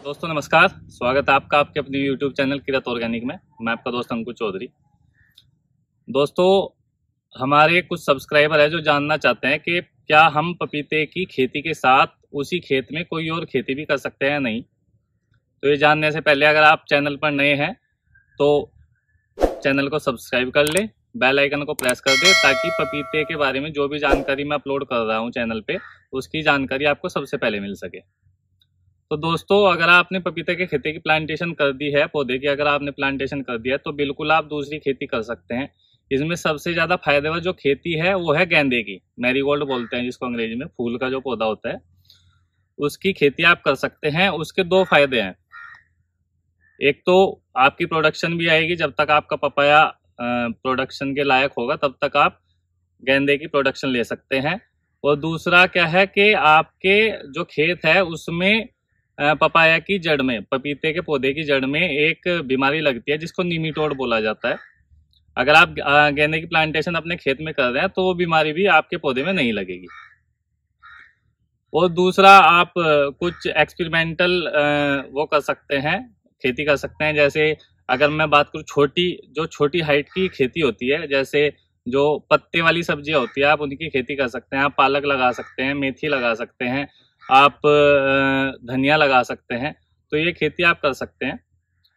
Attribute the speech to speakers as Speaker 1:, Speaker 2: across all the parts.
Speaker 1: दोस्तों नमस्कार, स्वागत है आपका आपके अपने YouTube चैनल किरत ऑर्गेनिक में। मैं आपका दोस्त अंकुर चौधरी। दोस्तों, हमारे कुछ सब्सक्राइबर है जो जानना चाहते हैं कि क्या हम पपीते की खेती के साथ उसी खेत में कोई और खेती भी कर सकते हैं या नहीं। तो ये जानने से पहले अगर आप चैनल पर नए हैं तो चैनल को सब्सक्राइब कर ले, बेल आइकन को प्रेस कर दे, ताकि पपीते के बारे में जो भी जानकारी मैं अपलोड कर रहा हूँ चैनल पे, उसकी जानकारी आपको सबसे पहले मिल सके। तो दोस्तों, अगर आपने पपीते के खेती की प्लांटेशन कर दी है, पौधे की अगर आपने प्लांटेशन कर दिया है, तो बिल्कुल आप दूसरी खेती कर सकते हैं। इसमें सबसे ज़्यादा फायदेमंद जो खेती है वो है गेंदे की, मैरीगोल्ड बोलते हैं जिसको अंग्रेजी में, फूल का जो पौधा होता है उसकी खेती आप कर सकते हैं। उसके दो फायदे हैं। एक तो आपकी प्रोडक्शन भी आएगी, जब तक आपका पपाया प्रोडक्शन के लायक होगा तब तक आप गेंदे की प्रोडक्शन ले सकते हैं। और दूसरा क्या है कि आपके जो खेत है उसमें पपाया की जड़ में, पपीते के पौधे की जड़ में एक बीमारी लगती है जिसको निमीटोड बोला जाता है। अगर आप गेंदे की प्लांटेशन अपने खेत में कर रहे हैं तो वो बीमारी भी आपके पौधे में नहीं लगेगी। और दूसरा, आप कुछ एक्सपेरिमेंटल वो कर सकते हैं, खेती कर सकते हैं। जैसे अगर मैं बात करूँ छोटी हाइट की खेती होती है, जैसे जो पत्ते वाली सब्जियां होती है, आप उनकी खेती कर सकते हैं। आप पालक लगा सकते हैं, मेथी लगा सकते हैं, आप धनिया लगा सकते हैं। तो ये खेती आप कर सकते हैं।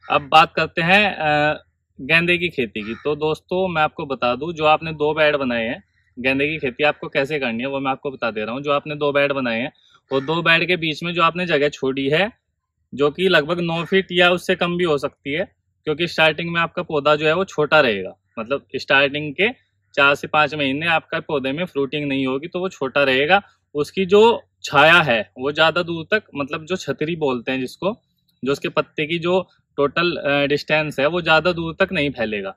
Speaker 1: अब बात करते हैं गेंदे की खेती की। तो दोस्तों, मैं आपको बता दूं, जो आपने 2 बेड बनाए हैं, गेंदे की खेती आपको कैसे करनी है वो मैं आपको बता दे रहा हूँ। जो आपने 2 बेड बनाए हैं और 2 बेड के बीच में जो आपने जगह छोड़ी है, जो कि लगभग 9 फीट या उससे कम भी हो सकती है, क्योंकि स्टार्टिंग में आपका पौधा जो है वो छोटा रहेगा। मतलब स्टार्टिंग के 4 से 5 महीने आपका पौधे में फ्रूटिंग नहीं होगी, तो वो छोटा रहेगा। उसकी जो छाया है वो ज्यादा दूर तक, मतलब जो छतरी बोलते हैं जिसको, जो उसके पत्ते की जो टोटल डिस्टेंस है वो ज्यादा दूर तक नहीं फैलेगा।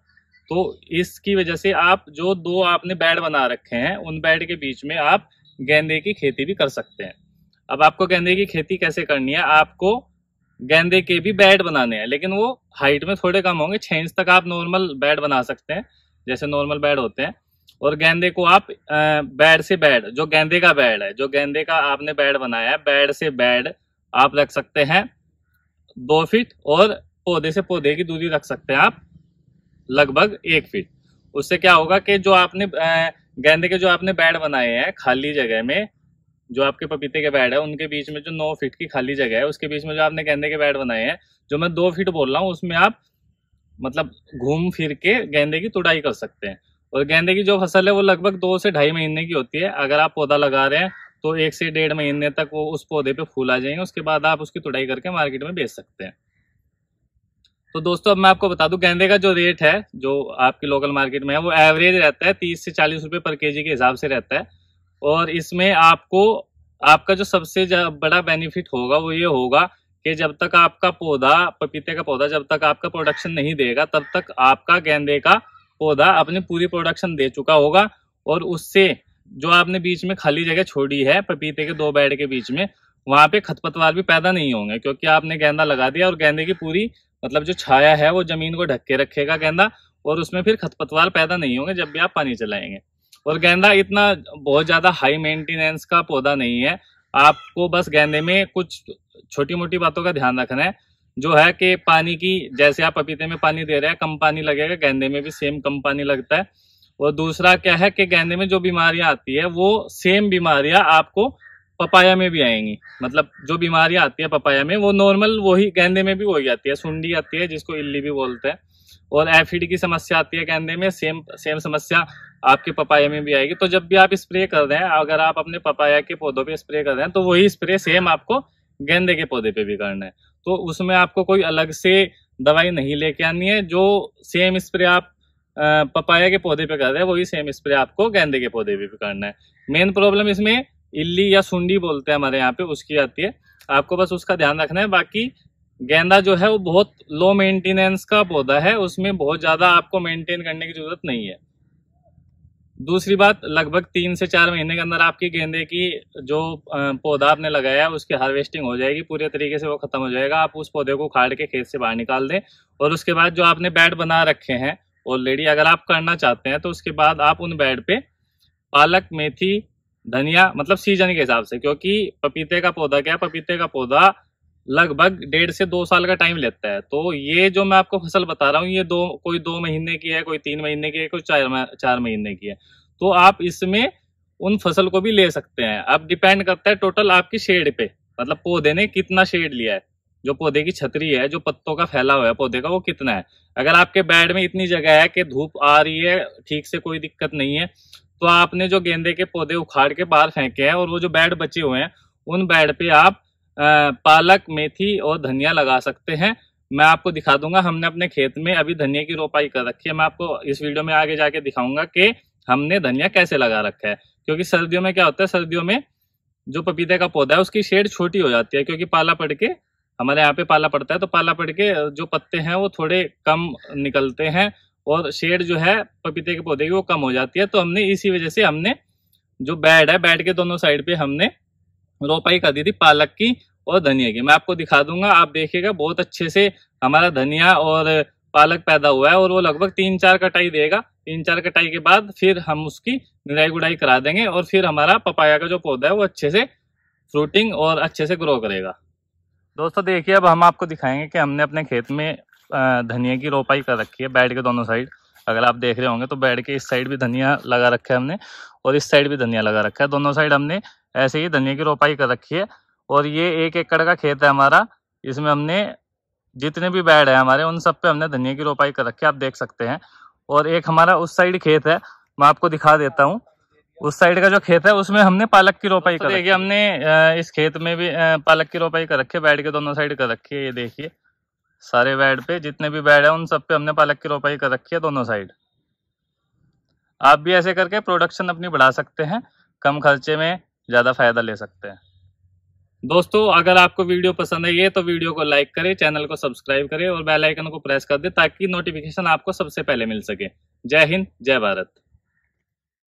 Speaker 1: तो इसकी वजह से आप जो 2 आपने बेड बना रखे हैं, उन बेड के बीच में आप गेंदे की खेती भी कर सकते हैं। अब आपको गेंदे की खेती कैसे करनी है, आपको गेंदे के भी बेड बनाने हैं, लेकिन वो हाइट में थोड़े कम होंगे। 6 इंच तक आप नॉर्मल बेड बना सकते हैं, जैसे नॉर्मल बेड होते हैं। और गेंदे को आप बेड से बेड, जो गेंदे का बेड है, जो गेंदे का आपने बेड बनाया है, बेड से बेड आप रख सकते हैं 2 फीट, और पौधे से पौधे की दूरी रख सकते हैं आप लगभग 1 फीट। उससे क्या होगा कि जो आपने गेंदे के जो आपने बेड बनाए हैं खाली जगह में, जो आपके पपीते के बेड है उनके बीच में जो 9 फीट की खाली जगह है, उसके बीच में जो आपने गेंदे के बेड बनाए हैं, जो मैं 2 फीट बोल रहा हूँ, उसमें आप मतलब घूम फिर के गेंदे की तुड़ाई कर सकते हैं। और गेंदे की जो फसल है वो लगभग 2 से 2.5 महीने की होती है। अगर आप पौधा लगा रहे हैं तो 1 से 1.5 महीने तक वो उस पौधे पे फूल आ जाएंगे। उसके बाद आप उसकी तुड़ाई करके मार्केट में बेच सकते हैं। तो दोस्तों, अब मैं आपको बता दूं, गेंदे का जो रेट है जो आपकी लोकल मार्केट में है वो एवरेज रहता है 30 से 40 रुपए पर केजी के हिसाब से रहता है। और इसमें आपको आपका जो सबसे बड़ा बेनिफिट होगा वो ये होगा कि जब तक आपका पौधा, पपीते का पौधा जब तक आपका प्रोडक्शन नहीं देगा, तब तक आपका गेंदे का पौधा अपनी पूरी प्रोडक्शन दे चुका होगा। और उससे जो आपने बीच में खाली जगह छोड़ी है पपीते के 2 बेड के बीच में, वहां पे खरपतवार भी पैदा नहीं होंगे, क्योंकि आपने गेंदा लगा दिया। और गेंदे की पूरी मतलब जो छाया है वो जमीन को ढक के रखेगा गेंदा, और उसमें फिर खरपतवार पैदा नहीं होंगे जब भी आप पानी चलाएंगे। और गेंदा इतना बहुत ज्यादा हाई मेंटेनेंस का पौधा नहीं है। आपको बस गेंदे में कुछ छोटी मोटी बातों का ध्यान रखना है, जो है कि पानी की, जैसे आप पपीते में पानी दे रहे हैं कम पानी लगेगा, गेंदे में भी सेम कम पानी लगता है। और दूसरा क्या है कि गेंदे में जो बीमारियां आती है वो सेम बीमारियां आपको पपाया में भी आएंगी। मतलब जो बीमारियां आती है पपाया में वो नॉर्मल वही गेंदे में भी वही आती है। सुंडी आती है जिसको इल्ली भी बोलते हैं, और एफिड की समस्या आती है गेंदे में, सेम समस्या आपके पपाया में भी आएगी। तो जब भी आप स्प्रे कर रहे हैं, अगर आप अपने पपाया के पौधों पे स्प्रे कर रहे हैं, तो वही स्प्रे सेम आपको गेंदे के पौधे पे भी करना है। तो उसमें आपको कोई अलग से दवाई नहीं लेके आनी है। जो सेम स्प्रे आप पपाया के पौधे पे कर रहे हैं, वही सेम स्प्रे आपको गेंदे के पौधे पे भी करना है। मेन प्रॉब्लम इसमें इल्ली या सुंडी बोलते हैं हमारे यहाँ पे, उसकी आती है। आपको बस उसका ध्यान रखना है। बाकी गेंदा जो है वो बहुत लो मेंटेनेंस का पौधा है, उसमें बहुत ज्यादा आपको मेंटेन करने की जरूरत नहीं है। दूसरी बात, लगभग 3 से 4 महीने के अंदर आपकी गेंदे की जो पौधा आपने लगाया है उसकी हार्वेस्टिंग हो जाएगी, पूरे तरीके से वो खत्म हो जाएगा। आप उस पौधे को उखाड़ के खेत से बाहर निकाल दें, और उसके बाद जो आपने बेड बना रखे हैं ऑलरेडी, अगर आप करना चाहते हैं तो उसके बाद आप उन बेड पे पालक, मेथी, धनिया, मतलब सीजन के हिसाब से, क्योंकि पपीते का पौधा क्या है, पपीते का पौधा लगभग 1.5 से 2 साल का टाइम लेता है। तो ये जो मैं आपको फसल बता रहा हूँ, ये कोई 2 महीने की है, कोई 3 महीने की है, कोई 4 महीने की है। तो आप इसमें उन फसल को भी ले सकते हैं। अब डिपेंड करता है टोटल आपकी शेड पे, मतलब पौधे ने कितना शेड लिया है, जो पौधे की छतरी है, जो पत्तों का फैला हुआ है पौधे का, वो कितना है। अगर आपके बेड में इतनी जगह है कि धूप आ रही है ठीक से, कोई दिक्कत नहीं है, तो आपने जो गेंदे के पौधे उखाड़ के बाहर फेंके हैं और वो जो बेड बचे हुए हैं, उन बेड पे आप पालक, मेथी और धनिया लगा सकते हैं। मैं आपको दिखा दूंगा, हमने अपने खेत में अभी धनिया की रोपाई कर रखी है। मैं आपको इस वीडियो में आगे जाके दिखाऊंगा कि हमने धनिया कैसे लगा रखा है। क्योंकि सर्दियों में क्या होता है, सर्दियों में जो पपीते का पौधा है उसकी शेड छोटी हो जाती है, क्योंकि पाला पड़ के, हमारे यहाँ पे पाला पड़ता है, तो पाला पड़ के जो पत्ते हैं वो थोड़े कम निकलते हैं और शेड जो है पपीते के पौधे की वो कम हो जाती है। तो हमने इसी वजह से हमने जो बेड है, बेड के दोनों साइड पे हमने रोपाई कर दी थी पालक की और धनिया की। मैं आपको दिखा दूंगा, आप देखिएगा बहुत अच्छे से हमारा धनिया और पालक पैदा हुआ है और वो लगभग 3-4 कटाई देगा। 3-4 कटाई के बाद फिर हम उसकी निराई गुड़ाई करा देंगे और फिर हमारा पपाया का जो पौधा है वो अच्छे से फ्रूटिंग और अच्छे से ग्रो करेगा। दोस्तों देखिए, अब हम आपको दिखाएंगे कि हमने अपने खेत में धनिया की रोपाई कर रखी है बेड के दोनों साइड। अगर आप देख रहे होंगे तो बेड के इस साइड भी धनिया लगा रखा है हमने और इस साइड भी धनिया लगा रखा है। दोनों साइड हमने ऐसे ही धनिया की रोपाई कर रखी है। और ये 1 एकड़ का खेत है हमारा। इसमें हमने जितने भी बेड है हमारे, उन सब पे हमने धनिया की रोपाई कर रखी है, आप देख सकते हैं। और एक हमारा उस साइड खेत है, मैं आपको दिखा देता हूँ। उस साइड का जो खेत है उसमें हमने पालक की रोपाई कर रखी है। हमने इस खेत में भी पालक की रोपाई कर रखी है, बेड के दोनों साइड कर रखी है। ये देखिए, सारे बेड पे जितने भी बेड है उन सब पे हमने पालक की रोपाई कर रखी है दोनों साइड। आप भी ऐसे करके प्रोडक्शन अपनी बढ़ा सकते हैं, कम खर्चे में ज़्यादा फायदा ले सकते हैं। दोस्तों अगर आपको वीडियो पसंद आई है तो वीडियो को लाइक करें, चैनल को सब्सक्राइब करें और बेल आइकन को प्रेस कर दें ताकि नोटिफिकेशन आपको सबसे पहले मिल सके। जय हिंद, जय भारत।